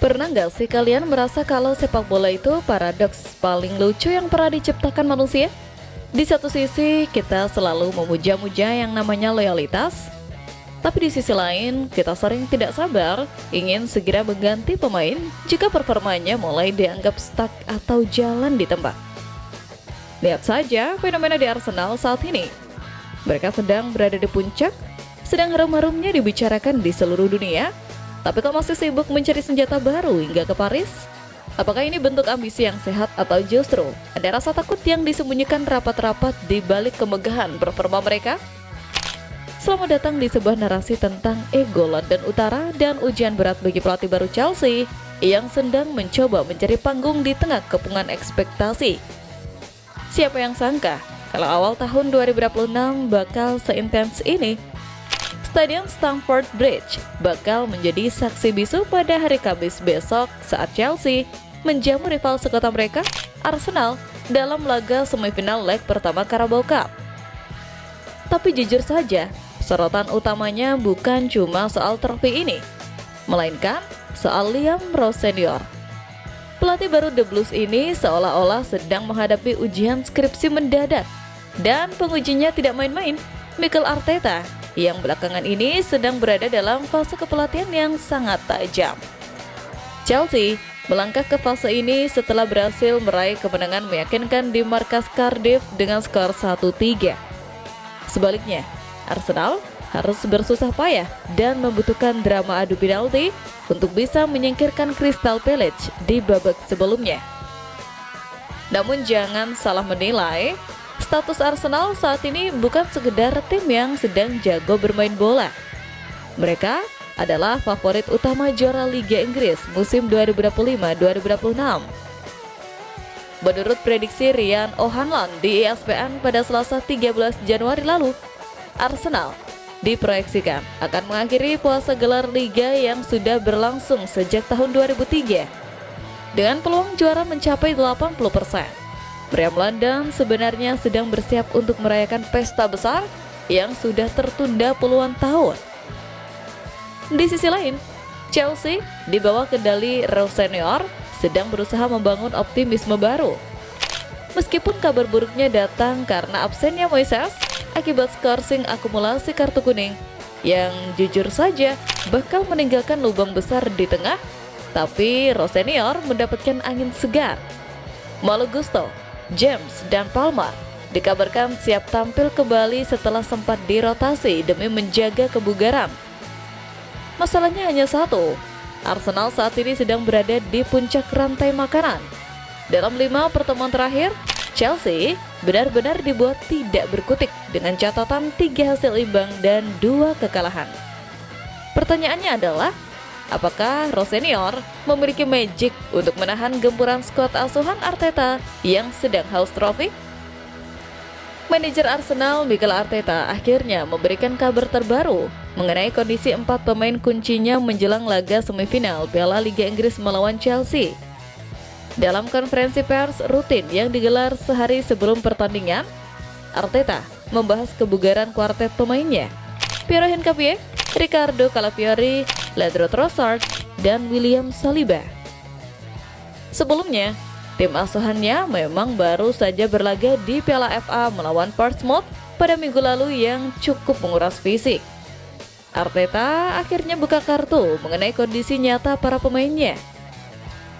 Pernah nggak sih kalian merasa kalau sepak bola itu paradoks paling lucu yang pernah diciptakan manusia? Di satu sisi, kita selalu memuja-muja yang namanya loyalitas, tapi di sisi lain, kita sering tidak sabar ingin segera mengganti pemain jika performanya mulai dianggap stuck atau jalan di tempat. Lihat saja fenomena di Arsenal saat ini. Mereka sedang berada di puncak, sedang harum-harumnya dibicarakan di seluruh dunia, tapi kok masih sibuk mencari senjata baru hingga ke Paris? Apakah ini bentuk ambisi yang sehat atau justru ada rasa takut yang disembunyikan rapat-rapat di balik kemegahan performa mereka? Selamat datang di sebuah narasi tentang ego London Utara dan ujian berat bagi pelatih baru Chelsea yang sedang mencoba mencari panggung di tengah kepungan ekspektasi. Siapa yang sangka kalau awal tahun 2026 bakal seintens ini? Stadion Stamford Bridge bakal menjadi saksi bisu pada hari Kamis besok saat Chelsea menjamu rival sekota mereka, Arsenal, dalam laga semifinal leg pertama Carabao Cup. Tapi jujur saja, sorotan utamanya bukan cuma soal trofi ini, melainkan soal Liam Rose Senior. Pelatih baru The Blues ini seolah-olah sedang menghadapi ujian skripsi mendadak, dan pengujinya tidak main-main, Mikel Arteta, yang belakangan ini sedang berada dalam fase kepelatihan yang sangat tajam. Chelsea melangkah ke fase ini setelah berhasil meraih kemenangan meyakinkan di markas Cardiff dengan skor 1-3. Sebaliknya, Arsenal harus bersusah payah dan membutuhkan drama adu penalti untuk bisa menyingkirkan Crystal Palace di babak sebelumnya. Namun jangan salah menilai, status Arsenal saat ini bukan sekedar tim yang sedang jago bermain bola. Mereka adalah favorit utama juara Liga Inggris musim 2025-2026. Menurut prediksi Ryan O'Hanlon di ESPN pada Selasa 13 Januari lalu, Arsenal diproyeksikan akan mengakhiri puasa gelar Liga yang sudah berlangsung sejak tahun 2003 dengan peluang juara mencapai 80%. Meriam London sebenarnya sedang bersiap untuk merayakan pesta besar yang sudah tertunda puluhan tahun. Di sisi lain, Chelsea di bawah kendali Rose Senior sedang berusaha membangun optimisme baru. Meskipun kabar buruknya datang karena absennya Moises akibat skorsing akumulasi kartu kuning yang jujur saja bakal meninggalkan lubang besar di tengah, tapi Rose Senior mendapatkan angin segar. Malo Gusto, James, dan Palmer dikabarkan siap tampil kembali setelah sempat dirotasi demi menjaga kebugaran. Masalahnya hanya satu, Arsenal saat ini sedang berada di puncak rantai makanan. Dalam 5 pertemuan terakhir, Chelsea benar-benar dibuat tidak berkutik dengan catatan 3 hasil imbang dan 2 kekalahan. Pertanyaannya adalah, apakah Rose Senior memiliki magic untuk menahan gempuran skuad asuhan Arteta yang sedang haus trofi? Manajer Arsenal Mikel Arteta akhirnya memberikan kabar terbaru mengenai kondisi 4 pemain kuncinya menjelang laga semifinal Piala Liga Inggris melawan Chelsea. Dalam konferensi pers rutin yang digelar sehari sebelum pertandingan, Arteta membahas kebugaran kuartet pemainnya, Pierre Hincapié, Ricardo Calafiori, Leandro Trossard, dan William Saliba. Sebelumnya, tim asuhannya memang baru saja berlaga di Piala FA melawan Portsmouth pada minggu lalu yang cukup menguras fisik. Arteta akhirnya buka kartu mengenai kondisi nyata para pemainnya.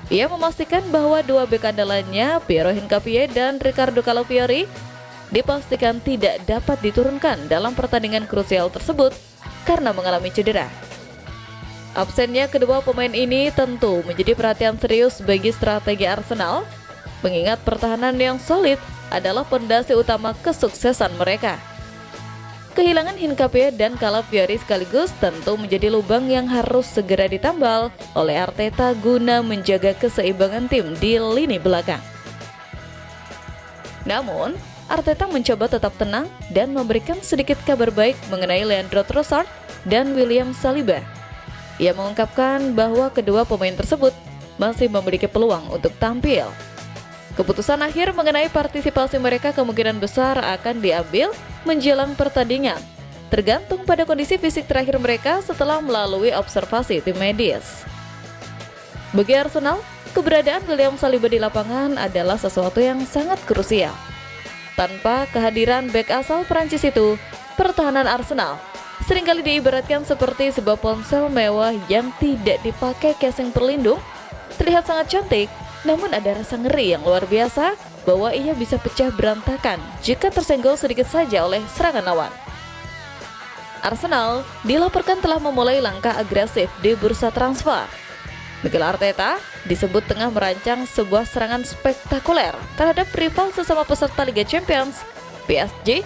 Ia memastikan bahwa 2 bek andalannya, Pierre Hincapié dan Ricardo Calafiori, dipastikan tidak dapat diturunkan dalam pertandingan krusial tersebut karena mengalami cedera. Absennya kedua pemain ini tentu menjadi perhatian serius bagi strategi Arsenal, mengingat pertahanan yang solid adalah pondasi utama kesuksesan mereka. Kehilangan Hincapié dan Calafiori sekaligus tentu menjadi lubang yang harus segera ditambal oleh Arteta guna menjaga keseimbangan tim di lini belakang. Namun, Arteta mencoba tetap tenang dan memberikan sedikit kabar baik mengenai Leandro Trossard dan William Saliba. Ia mengungkapkan bahwa kedua pemain tersebut masih memiliki peluang untuk tampil. Keputusan akhir mengenai partisipasi mereka kemungkinan besar akan diambil menjelang pertandingan, tergantung pada kondisi fisik terakhir mereka setelah melalui observasi tim medis. Bagi Arsenal, keberadaan William Saliba di lapangan adalah sesuatu yang sangat krusial. Tanpa kehadiran bek asal Prancis itu, pertahanan Arsenal seringkali diibaratkan seperti sebuah ponsel mewah yang tidak dipakai casing pelindung. Terlihat sangat cantik, namun ada rasa ngeri yang luar biasa bahwa ia bisa pecah berantakan jika tersenggol sedikit saja oleh serangan lawan. Arsenal dilaporkan telah memulai langkah agresif di bursa transfer. Mikel Arteta disebut tengah merancang sebuah serangan spektakuler terhadap rival sesama peserta Liga Champions, PSG,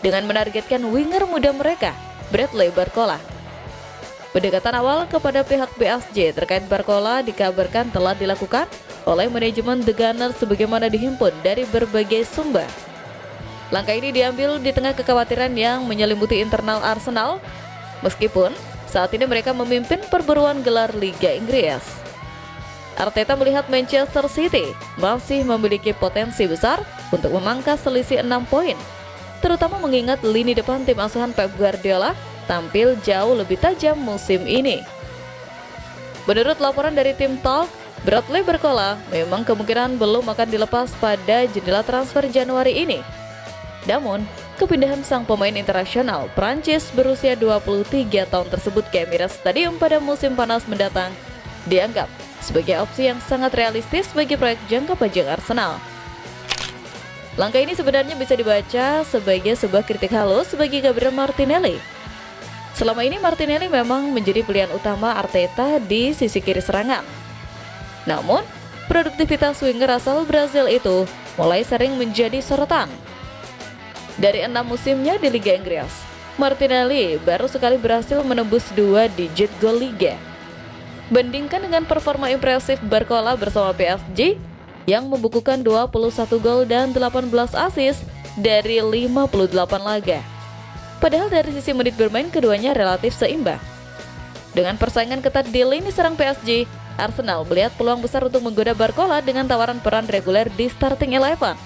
dengan menargetkan winger muda mereka, Bradley Barcola. Pendekatan awal kepada pihak PSG terkait Barcola dikabarkan telah dilakukan oleh manajemen The Gunners sebagaimana dihimpun dari berbagai sumber. Langkah ini diambil di tengah kekhawatiran yang menyelimuti internal Arsenal, meskipun saat ini mereka memimpin perburuan gelar Liga Inggris. Arteta melihat Manchester City masih memiliki potensi besar untuk memangkas selisih 6 poin, terutama mengingat lini depan tim asuhan Pep Guardiola tampil jauh lebih tajam musim ini. Menurut laporan dari tim Talk, Bradley Barcola memang kemungkinan belum akan dilepas pada jendela transfer Januari ini. Namun, kepindahan sang pemain internasional Prancis berusia 23 tahun tersebut ke Emirates Stadium pada musim panas mendatang dianggap sebagai opsi yang sangat realistis bagi proyek jangka panjang Arsenal. Langkah ini sebenarnya bisa dibaca sebagai sebuah kritik halus bagi Gabriel Martinelli. Selama ini Martinelli memang menjadi pilihan utama Arteta di sisi kiri serangan. Namun, produktivitas winger asal Brazil itu mulai sering menjadi sorotan. Dari 6 musimnya di Liga Inggris, Martinelli baru sekali berhasil menembus 2 digit gol Liga. Bandingkan dengan performa impresif Barcola bersama PSG yang membukukan 21 gol dan 18 assist dari 58 laga. Padahal dari sisi menit bermain keduanya relatif seimbang. Dengan persaingan ketat di lini serang PSG, Arsenal melihat peluang besar untuk menggoda Barcola dengan tawaran peran reguler di starting 11.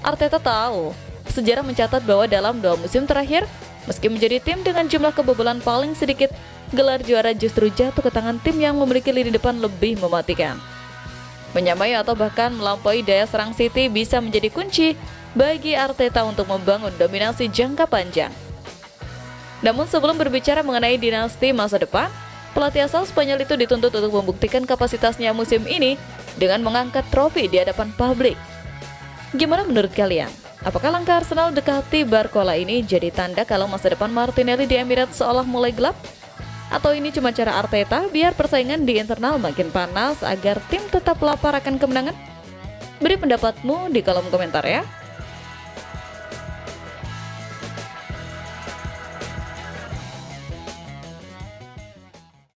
Arteta tahu, sejarah mencatat bahwa dalam 2 musim terakhir, meski menjadi tim dengan jumlah kebobolan paling sedikit, gelar juara justru jatuh ke tangan tim yang memiliki lini depan lebih mematikan. Menyamai atau bahkan melampaui daya serang City bisa menjadi kunci bagi Arteta untuk membangun dominasi jangka panjang. Namun sebelum berbicara mengenai dinasti masa depan, pelatih asal Spanyol itu dituntut untuk membuktikan kapasitasnya musim ini dengan mengangkat trofi di hadapan publik. Gimana menurut kalian? Apakah langkah Arsenal dekati Barcola ini jadi tanda kalau masa depan Martinelli di Emirates seolah mulai gelap? Atau ini cuma cara Arteta biar persaingan di internal makin panas agar tim tetap lapar akan kemenangan? Beri pendapatmu di kolom komentar ya.